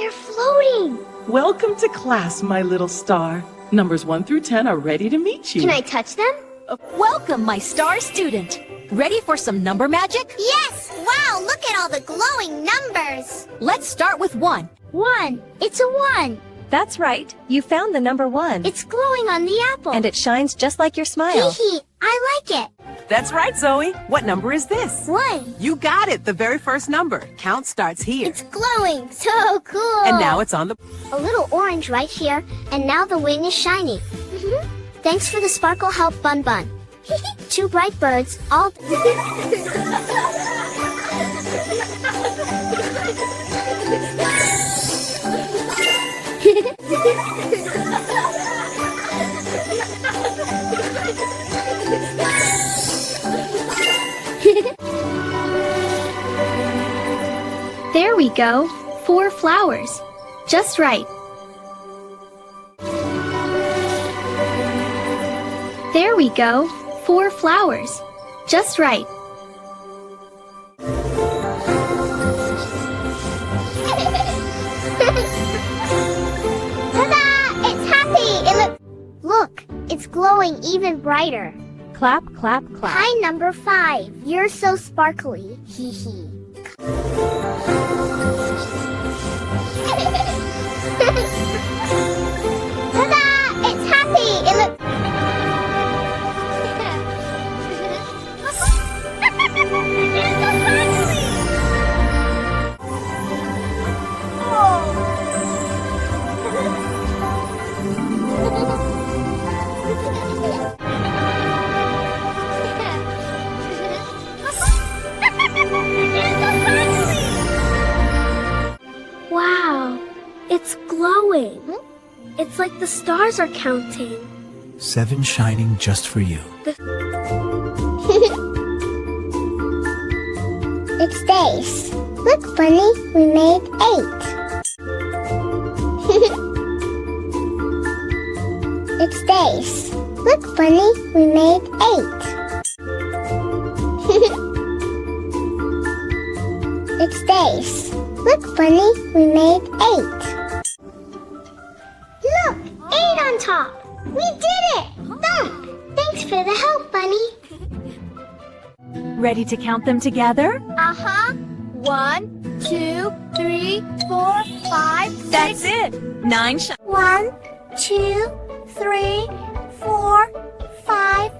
They're floating. Welcome to class, my little star. Numbers 1 through 10 are ready to meet you. Can I touch them? Welcome, my star student. Ready for some number magic? Yes! Wow, look at all the glowing numbers. Let's start with 1. 1. It's a 1. That's right. You found the number 1. It's glowing on the apple. And it shines just like your smile. Hee hee, I like it. That's right, Zoe. What number is this? 1. You got it, the very first number. Count starts here. It's glowing. So cool. And now it's on the... A little orange right here, and now the wing is shiny. Thanks for the sparkle help, Bun Bun. 2 bright birds, all... There we go. 4 flowers. Just right. There we go. 4 flowers. Just right. Ta-da! It's happy! Look, it's glowing even brighter. Clap, clap, clap. Hi, number 5. You're so sparkly. Hee hee. Ta-da! It's happy! You're so sparkly! Wow. It's glowing. It's like the stars are counting. 7 shining just for you. It's days. Look, Bunny, we made 8. It's days. Look, Bunny, we made 8. It's days. Look, Bunny, we made 8. Look, 8 on top. We did it! Thump! Thanks for the help, Bunny. Ready to count them together? Uh-huh. 1, 2, 3, 4, 5, That's it. 9 1, 2, 3, 4, 5,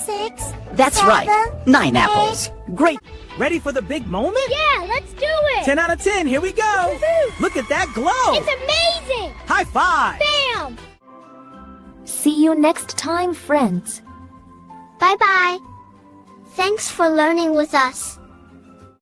6. That's 7, right. 9 apples. Great. Ready for the big moment? Yeah, let's do it. 10 out of 10, here we go. Look at that glow. It's amazing. High five. Bam. See you next time, friends. Bye-bye. Thanks for learning with us.